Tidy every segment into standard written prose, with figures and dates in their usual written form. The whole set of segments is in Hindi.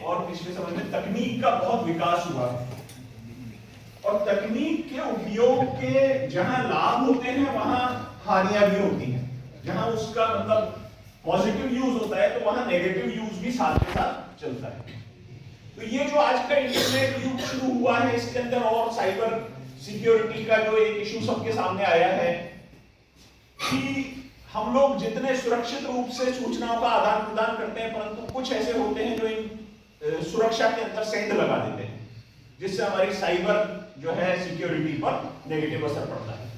और पिछले समय में तकनीक का बहुत विकास हुआ है, और तकनीक के उपयोग के जहां लाभ होते हैं वहां हानियां भी होती हैं। जहां उसका मतलब पॉजिटिव यूज होता है तो वहां नेगेटिव यूज भी साथ के साथ चलता है। तो ये जो आज का इंटरनेट युग शुरू हुआ है, इसके अंदर और साइबर सिक्योरिटी का जो एक इशू सबके सामने आया है कि हम लोग जितने सुरक्षित रूप से सूचनाओं का आदान प्रदान करते हैं, परंतु कुछ ऐसे होते हैं जो इन सुरक्षा के अंदर सेंध लगा देते हैं, जिससे हमारी साइबर जो है सिक्योरिटी पर नेगेटिव असर पड़ता है।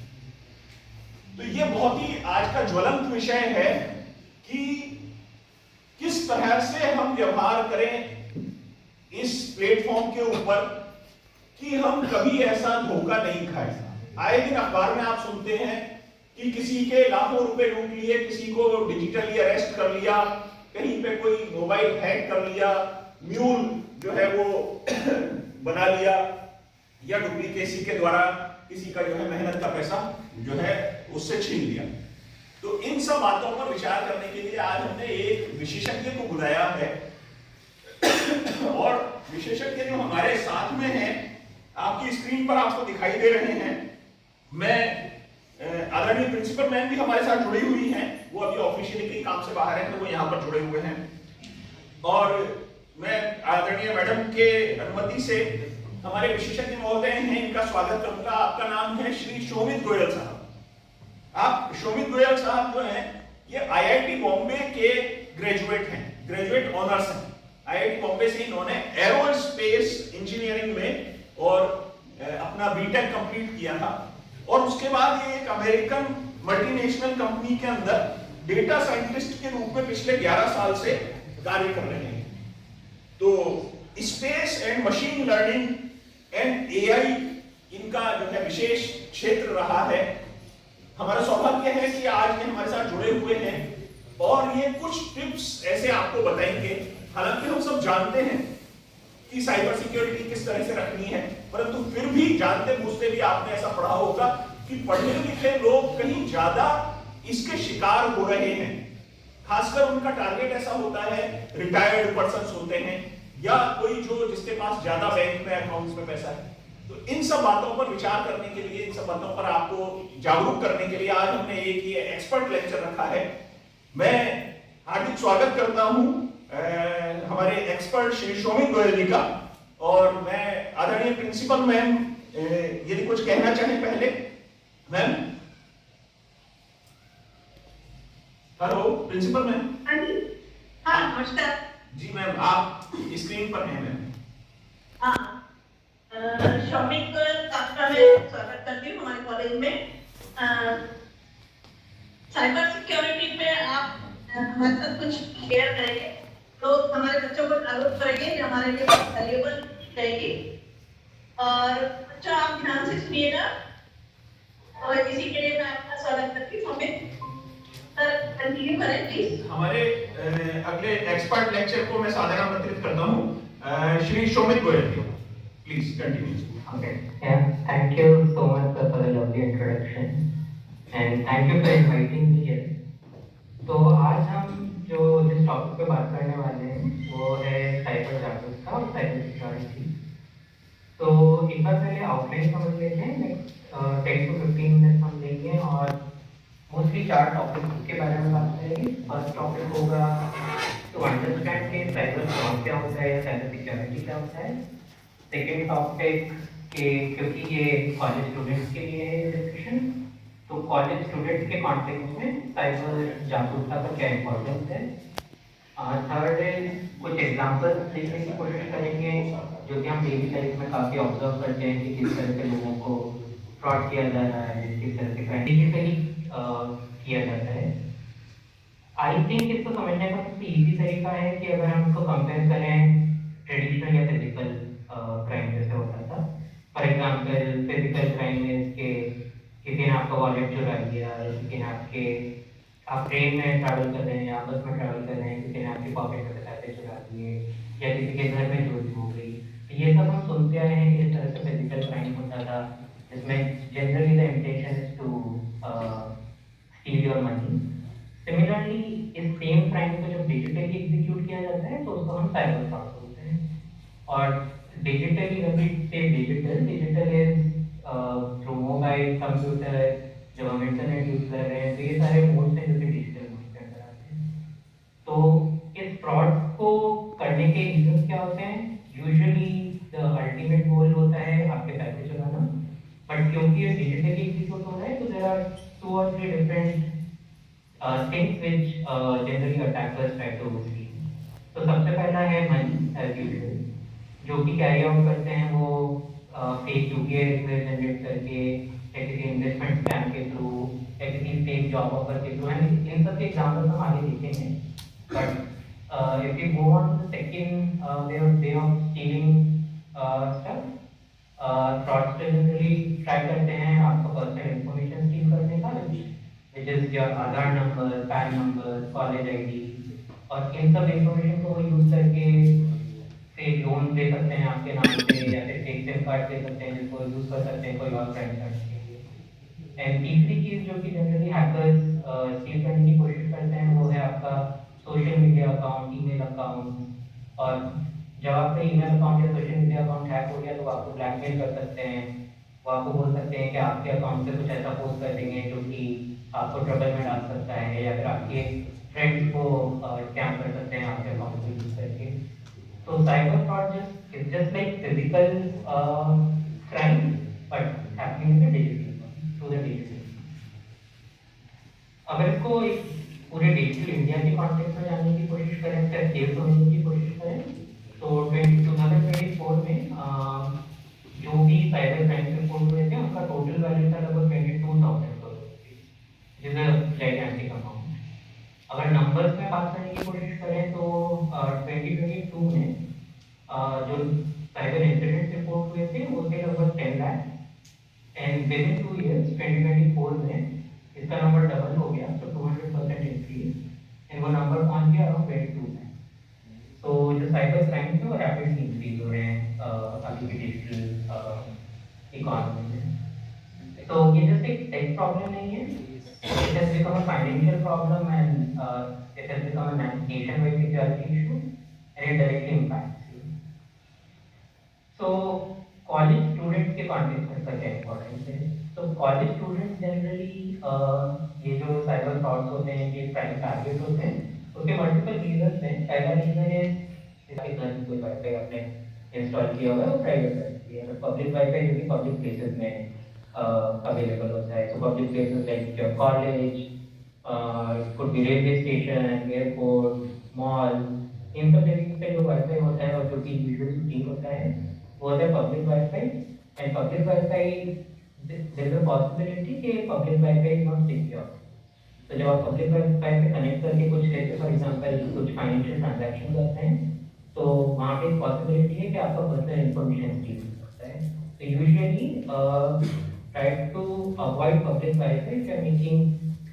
तो ये बहुत ही आज का ज्वलंत विषय है कि किस तरह से हम व्यवहार करें इस प्लेटफॉर्म के ऊपर कि हम कभी ऐसा धोखा नहीं खाए। आए दिन अखबार में आप सुनते हैं कि किसी के लाखों रुपए लूट लिए, किसी को डिजिटली अरेस्ट कर लिया, कहीं पे कोई मोबाइल हैक कर लिया, म्यूल जो है वो बना लिया, या डुप्लीकेसी के द्वारा किसी का जो है मेहनत का पैसा जो है उससे छीन लिया। तो इन सब बातों पर विचार करने के लिए आज हमने एक विशेषज्ञ को बुलाया है, और विशेषज्ञ जो हमारे साथ में हैं, आपकी स्क्रीन पर आपको दिखाई दे रहे हैं। मैं आदरणीय प्रिंसिपल मैम भी हमारे साथ जुड़ी हुई हैं, वो अभी ऑफिशियली कई काम से बाहर हैं तो वो यहाँ पर जुड़े हुए हैं। और मैं आदरणीय मैडम के अनुमति से हमारे विशेषज्ञ महोदय हैं, इनका स्वागत करूंगा। आपका नाम है श्री शोमित गोयल साहब। आप शोमित गोयल साहब जो हैं ये आईआईटी बॉम्बे के ग्रेजुएट हैं, ग्रेजुएट ऑनर्स हैं। आईआईटी बॉम्बे से इन्होंने एरोस्पेस इंजीनियरिंग में और अपना बीटेक कंप्लीट किया था, और उसके बाद ये एक अमेरिकन मल्टीनेशनल कंपनी के अंदर डेटा साइंटिस्ट के रूप में पिछले 11 साल से कार्य कर रहे हैं। तो space and machine learning and AI इनका जो है विशेष क्षेत्र रहा है। हमारा सौभाग्य है कि आज ये हमारे साथ जुड़े हुए हैं और ये कुछ टिप्स ऐसे आपको बताएंगे। हालांकि हम सब जानते हैं कि साइबर सिक्योरिटी किस तरह से रखनी है, परंतु फिर भी जानते बूझते भी आपने ऐसा पढ़ा होगा कि पढ़े लिखे लोग कहीं ज्यादा इसके शिकार हो रहे हैं। खासकर उनका टारगेट ऐसा होता है, रिटायर्ड पर्सन्स होते हैं या कोई जो जिसके पास ज्यादा बैंक में अकाउंट्स में पैसा है। तो इन सब बातों पर विचार करने के लिए, इन सब बातों पर आपको जागरूक करने के लिए आज हमने एक ये एक्सपर्ट लेक्चर रखा है। मैं हार्दिक स्वागत करता हूं हमारे एक्सपर्ट श्री शोमित गोयल जी का, और मैं आदरणीय प्रिंसिपल मैम यदि कुछ कहना चाहें पहले। Ma'am, hello principal ma'am. हाँ जी, हाँ नमस्कार जी मैम, आप स्क्रीन पर हैं मैम। हाँ, शौमिक आपका मैं स्वागत करती हूँ हमारे कॉलेज में। साइबर सिक्योरिटी पे आप हमारे साथ कुछ शेयर करेंगे तो हमारे बच्चों को जागरूक करेंगे, जो हमारे लिए वैल्यूएबल रहेगी। और बच्चों आप ध्यान से सुनिएगा, और इसी के लिए मैं आपका स्वागत करती हूँ। सर कंटिन्यू करें प्लीज। हमारे अगले एक्सपर्ट लेक्चर को मैं सादर आमंत्रित करता हूँ Shri Shomit Goyal ji, please continue. Okay, yeah, thank you so much for the lovely introduction and thank you for inviting me here. तो आज हम जो जिस टॉपिक पे बात करने वाले हैं वो है साइबर जागरूकता और साइबर सिक्योरिटी। तो एक बार पहले आउटलाइन समझ लेते हैं। नेक्स्ट 10 to 15 मिनट हम लेंगे और मोस्टली 4 टॉपिक के बारे में बात करेंगे। फर्स्ट टॉपिक होगा टू अंडरस्टैंड कि साइबर फ्रॉड क्या होता है या साइबर सिक्योरिटी क्या होता है। सेकेंड टॉपिक के क्योंकि ये कॉलेज स्टूडेंट्स के लिए है डिस्कशन, तो कॉलेज स्टूडेंट्स के कॉन्टेक्स्ट में साइबर जागरूकता का क्या इम्पोर्टेंस है। थर्ड है कुछ एग्जांपल्स देखने की कोशिश करेंगे जो कि हम डेली लाइफ में काफ़ी ऑब्जर्व करते हैं कि किस तरह से लोगों को फ्रॉड किया जा रहा है, किस तरह से क्राइम किया जाता है। आई थिंक इसको समझने का सबसे ईजी तरीका है कि अगर हम इसको कंपेयर करें ट्रेडिशनल या फिजिकल क्राइम जैसे होता था। फॉर एग्जाम्पल फिजिकल क्राइम में के किसी ने आपका वॉलेट चुरा लिया, किसी ने आप ट्रेन में ट्रैवल कर रहे हैं या बस में ट्रैवल कर रहे हैं, किसी ने आपकी पॉकेट में पैसे चुरा लिए या किसी के घर में चोरी हो गई। तो ये सब हम सुनते आए हैं कि इस तरह से फिजिकल क्राइम होता था, जिसमें generally the intention is to steal your money. Similarly इस सेम क्राइम को जब डिजिटली एग्जीक्यूट किया जाता है तो उसको हम साइबर फ्रॉड बोलते हैं। और digitally, when we say digital, digital is through mobile, computer, जब हम इंटरनेट यूज कर रहे हैं तो ये सारे मोड्स हैं जो कि डिजिटल मोड के अंदर आते हैं। तो इस फ्रॉड को करने के रीजन क्या होते हैं? यूजुअली द अल्टीमेट गोल होता है आपके पैसे चुराना, बट क्योंकि ये डिजिटली एग्जीक्यूट हो रहा है तो there are 2 or 3 different things which generally attackers try to see। तो सबसे पहला है मनी एज यूजुअल, जो कि कैरी आउट करते हैं वो फेक यूपीआई रिक्वेस्ट जनरेट करके या किसी इन्वेस्टमेंट स्कैम के थ्रू या किसी फेक जॉब ऑफर के थ्रू, एंड इन सब के एग्जाम्पल्स हम आगे देखेंगे। But if you go on to the second way of stealing stuff, fraudster generally try करते हैं आपका पर्सनल इंफॉर्मेशन स्टील करने का, which is your Aadhaar number, pan number, college ID, और इन सब इंफॉर्मेशन को यूज करके फेक लोन दे सकते हैं आपके नाम पे या फिर फेक सिम कार्ड दे सकते हैं जिसको यूज कर सकते हैं कोई और क्राइम करने के लिए। एंड तीसरी चीज जो कि जनरली हैकर्स स्टील करने की कोशिश करते हैं वो है आपका social media account, email account. और जब आपका ईमेल अकाउंट या सोशल मीडिया अकाउंट हैक हो गया तो आपको ब्लैकमेल कर सकते हैं, वो आपको बोल सकते हैं कि आपके अकाउंट से कुछ ऐसा पोस्ट कर देंगे जो कि आपको ट्रबल में डाल सकता है, या फिर आपके फ्रेंड्स को स्कैम कर सकते हैं आपके अकाउंट को यूज करके। तो cyber fraud just like physical crime but happening in the digital through the digital। अगर इसको एक पूरे डिजिटल इंडिया के कॉन्टेक्स्ट में जानने की कोशिश करें, सेव समझने की कोशिश करें, तो 2024 में जो भी साइबर क्राइम रिपोर्ट हुए थे उनका टोटल वैल्यू था लगभग 22,000 करोड़, जिस जाइगैंटिक अमाउंट। अगर नंबर्स में बात करने की कोशिश करें तो 2022 में जो साइबर इंसिडेंट रिपोर्ट हुए थे वो थे लगभग 10 lakh, and with in 2 years 2024 में इसका नंबर डबल हो गया, तो 200% इंक्रीज, एंड वो नंबर पहुंच गया अराउंड 22 लाख। तो जो साइबर क्राइम थे वो रैपिडली इंक्रीज हो रहे हैं अभी की डिजिटल इकोनॉमी में। तो ये जस्ट एक टेक प्रॉब्लम नहीं है, it has become a financial problem and it has become a nationwide security issue and it directly impacts. तो कॉलेज स्टूडेंट्स के कॉन्टेक्स्ट में इसका क्या इम्पोर्टेंस है? तो कॉलेज स्टूडेंट्स जनरली ये जो साइबर फ्रॉड्स होते हैं, ये प्राइम टारगेट होते हैं, उसके मल्टीपल रीजंस हैं। पहला रीजन है इसके घर में कोई वाईफाई आपने इंस्टॉल किया हुआ है वो प्राइवेट वाईफाई है, पब्लिक वाईफाई जो कि पब्लिक प्लेसेस में अवेलेबल होता है। So public places like your college, could be railway station, airport, mall, इन सब जगह पे जो वाईफाई होता है और जो कि यूजुअली फ्री होता है वो होता है public wifi. And public wifi there is a possibility कि public wifi is not secure. तो जब आप पब्लिक वाईफाई पे कनेक्ट करके कुछ जैसे फॉर एग्जांपल कुछ फाइनेंशियल ट्रांजैक्शन करते हैं तो वहाँ पे एक पॉसिबिलिटी है कि आपका पर्सनल इन्फॉर्मेशन स्टील हो सकता है। तो usually try to avoid public WiFi if you are making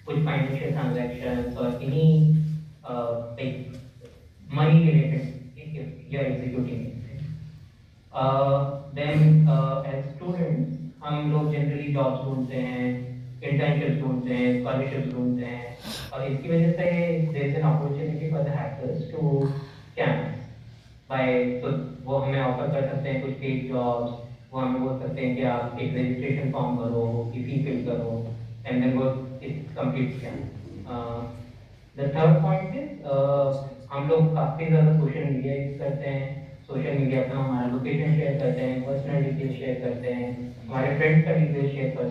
कुछ फाइनेंशियल ट्रांजैक्शंस और any like money related if you are executing it। Then as students हम लोग जनरली जॉब्स ढूंढते हैं, इंटर्नशिप्स ढूंढते हैं, स्कॉलरशिप्स ढूंढते हैं, और इसकी वजह से there is an opportunity for the hackers to scam by. तो वो हमें ऑफर कर सकते हैं कुछ पेड जॉब्स, वो हमें बोल सकते हैं कि आप एक रजिस्ट्रेशन फॉर्म भरो, की फी फिल करो, एंड देन वो it's complete scam. The third point is हम लोग काफ़ी ज़्यादा सोशल मीडिया यूज करते हैं। सोशल मीडिया पर हमारा लोकेशन शेयर करते हैं, पर्सनल डिटेल्स शेयर करते हैं, हमारे फ्रेंड्स का डिटेल्स शेयर करते हैं।